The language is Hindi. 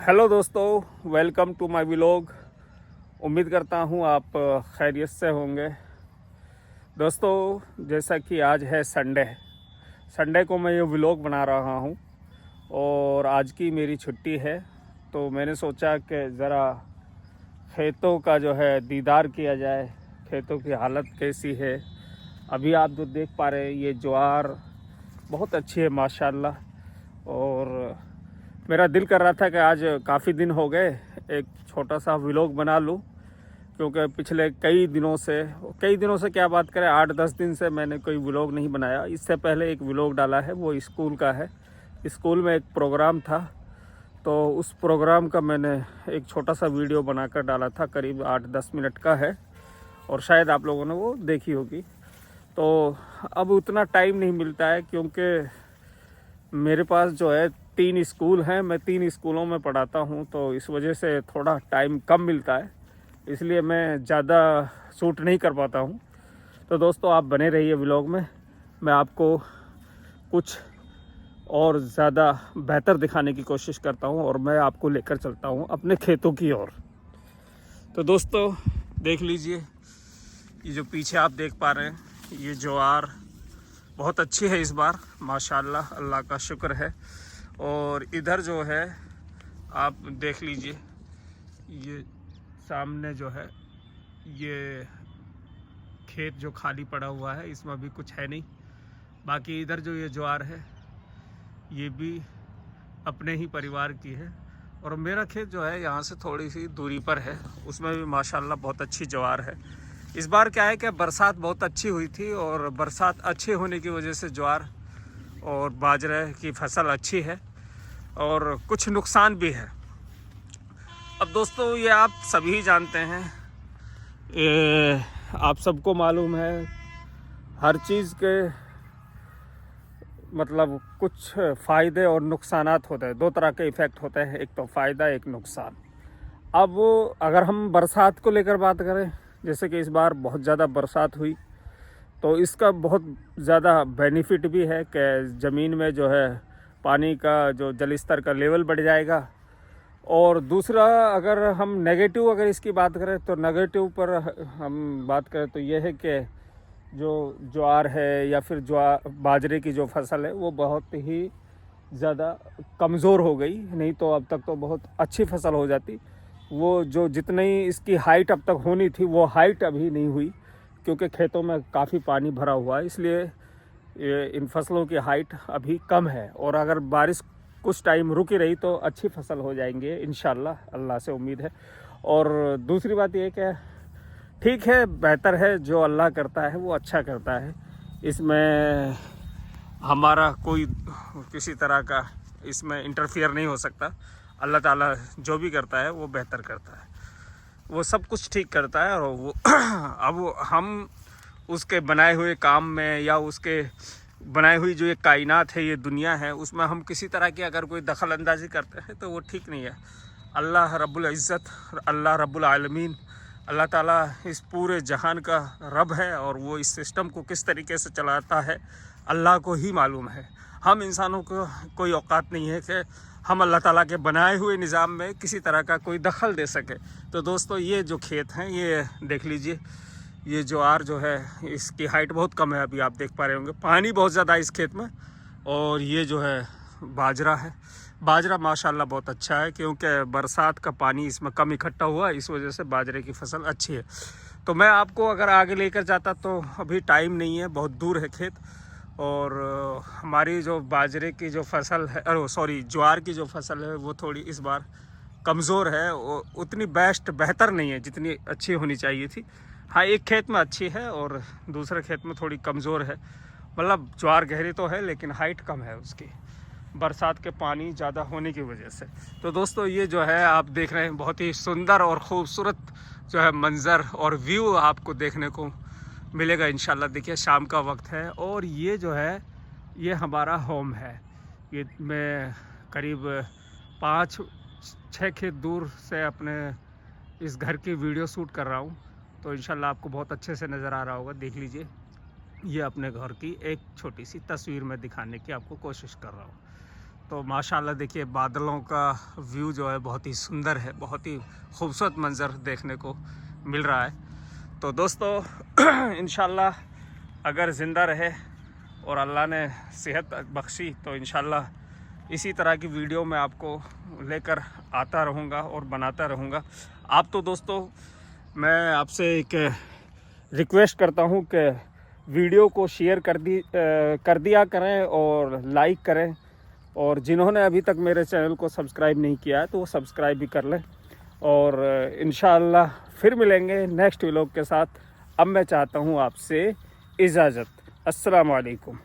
हेलो दोस्तों, वेलकम टू माय व्लॉग। उम्मीद करता हूँ आप खैरियत से होंगे। दोस्तों, जैसा कि आज है संडे को मैं ये व्लॉग बना रहा हूँ और आज की मेरी छुट्टी है, तो मैंने सोचा कि ज़रा खेतों का जो है दीदार किया जाए। खेतों की हालत कैसी है। अभी आप जो देख पा रहे हैं ये ज्वार बहुत अच्छी है माशाल्लाह। और मेरा दिल कर रहा था कि आज काफ़ी दिन हो गए एक छोटा सा व्लॉग बना लूं, क्योंकि पिछले कई दिनों से क्या बात करें, 8-10 दिन से मैंने कोई व्लॉग नहीं बनाया। इससे पहले एक व्लॉग डाला है, वो स्कूल का है। स्कूल में एक प्रोग्राम था, तो उस प्रोग्राम का मैंने एक छोटा सा वीडियो बनाकर डाला था, करीब 8-10 मिनट का है और शायद आप लोगों ने वो देखी होगी। तो अब उतना टाइम नहीं मिलता है, क्योंकि मेरे पास जो है 3 स्कूल हैं, मैं 3 स्कूलों में पढ़ाता हूं, तो इस वजह से थोड़ा टाइम कम मिलता है, इसलिए मैं ज़्यादा शूट नहीं कर पाता हूं। तो दोस्तों, आप बने रहिए व्लॉग में, मैं आपको कुछ और ज़्यादा बेहतर दिखाने की कोशिश करता हूं और मैं आपको लेकर चलता हूं अपने खेतों की ओर। तो दोस्तों देख लीजिए, ये जो पीछे आप देख पा रहे हैं, ये ज्वार बहुत अच्छी है इस बार माशाल्लाह, अल्लाह का शुक्र है। और इधर जो है आप देख लीजिए, ये सामने जो है ये खेत जो खाली पड़ा हुआ है, इसमें अभी कुछ है नहीं। बाकी इधर जो ये ज्वार है ये भी अपने ही परिवार की है। और मेरा खेत जो है यहाँ से थोड़ी सी दूरी पर है, उसमें भी माशाल्लाह बहुत अच्छी ज्वार है। इस बार क्या है कि बरसात बहुत अच्छी हुई थी और बरसात अच्छी होने की वजह से ज्वार और बाजरे की फसल अच्छी है और कुछ नुकसान भी है। अब दोस्तों, ये आप सभी जानते हैं, आप सबको मालूम है, हर चीज़ के मतलब कुछ फ़ायदे और नुकसानात होते हैं। 2 तरह के इफ़ेक्ट होते हैं, एक तो फ़ायदा, एक नुकसान। अब अगर हम बरसात को लेकर बात करें, जैसे कि इस बार बहुत ज़्यादा बरसात हुई, तो इसका बहुत ज़्यादा बेनिफिट भी है कि ज़मीन में जो है पानी का जो जल स्तर का लेवल बढ़ जाएगा। और दूसरा, अगर हम नेगेटिव अगर इसकी बात करें, तो नेगेटिव पर हम बात करें तो ये है कि जो ज्वार है या फिर बाजरे की जो फसल है वो बहुत ही ज़्यादा कमज़ोर हो गई। नहीं तो अब तक तो बहुत अच्छी फसल हो जाती। वो जो जितनी इसकी हाइट अब तक होनी थी, वो हाइट अभी नहीं हुई, क्योंकि खेतों में काफ़ी पानी भरा हुआ है, इसलिए इन फसलों की हाइट अभी कम है। और अगर बारिश कुछ टाइम रुकी रही तो अच्छी फसल हो जाएंगे इंशाल्लाह, अल्लाह से उम्मीद है। और दूसरी बात ये कि ठीक है, बेहतर है, जो अल्लाह करता है वो अच्छा करता है, इसमें हमारा कोई किसी तरह का इसमें इंटरफियर नहीं हो सकता। अल्लाह ताला जो भी करता है वो बेहतर करता है, वो सब कुछ ठीक करता है। और वो अब हम उसके बनाए हुए काम में या उसके बनाई हुई जो ये कायनात है, ये दुनिया है, उसमें हम किसी तरह की अगर कोई दखल अंदाजी करते हैं तो वो ठीक नहीं है। अल्लाह रब्बुल इज़्ज़त, अल्लाह रब्बुल आलमीन, अल्लाह ताला इस पूरे जहान का रब है और वो इस सिस्टम को किस तरीके से चलाता है अल्लाह को ही मालूम है। हम इंसानों को कोई औकात नहीं है कि हम अल्लाह ताला के बनाए हुए निज़ाम में किसी तरह का कोई दखल दे सके। तो दोस्तों, ये जो खेत हैं, ये देख लीजिए, ये ज्वार जो है इसकी हाइट बहुत कम है, अभी आप देख पा रहे होंगे, पानी बहुत ज़्यादा है इस खेत में। और ये जो है बाजरा है, बाजरा माशाल्लाह बहुत अच्छा है, क्योंकि बरसात का पानी इसमें कम इकट्ठा हुआ, इस वजह से बाजरे की फसल अच्छी है। तो मैं आपको अगर आगे लेकर जाता तो अभी टाइम नहीं है, बहुत दूर है खेत। और हमारी जो बाजरे की जो फसल है, ज्वार की जो फसल है, वो थोड़ी इस बार कमज़ोर है, वो उतनी बेहतर नहीं है जितनी अच्छी होनी चाहिए थी। हाँ, एक खेत में अच्छी है और दूसरे खेत में थोड़ी कमज़ोर है। मतलब ज्वार गहरी तो है लेकिन हाइट कम है उसकी, बरसात के पानी ज़्यादा होने की वजह से। तो दोस्तों, ये जो है आप देख रहे हैं, बहुत ही सुंदर और ख़ूबसूरत जो है मंज़र और व्यू आपको देखने को मिलेगा इंशाल्लाह। देखिए, शाम का वक्त है और ये जो है ये हमारा होम है। ये मैं करीब 5-6 खेत दूर से अपने इस घर की वीडियो शूट कर रहा हूँ, तो इंशाल्लाह आपको बहुत अच्छे से नज़र आ रहा होगा। देख लीजिए, ये अपने घर की एक छोटी सी तस्वीर में दिखाने की आपको कोशिश कर रहा हूँ। तो माशाल्लाह देखिए बादलों का व्यू जो है बहुत ही सुंदर है, बहुत ही खूबसूरत मंज़र देखने को मिल रहा है। तो दोस्तों इंशाल्लाह अगर ज़िंदा रहे और अल्लाह ने सेहत बख्शी तो इंशाल्लाह इसी तरह की वीडियो मैं आपको लेकर आता रहूँगा और बनाता रहूँगा। आप तो दोस्तों मैं आपसे एक रिक्वेस्ट करता हूँ कि वीडियो को शेयर कर दिया करें और लाइक करें, और जिन्होंने अभी तक मेरे चैनल को सब्सक्राइब नहीं किया है तो वो सब्सक्राइब भी कर लें। और इंशाअल्लाह फिर मिलेंगे नेक्स्ट व्लॉग के साथ। अब मैं चाहता हूँ आपसे इजाज़त। अस्सलाम वालेकुम।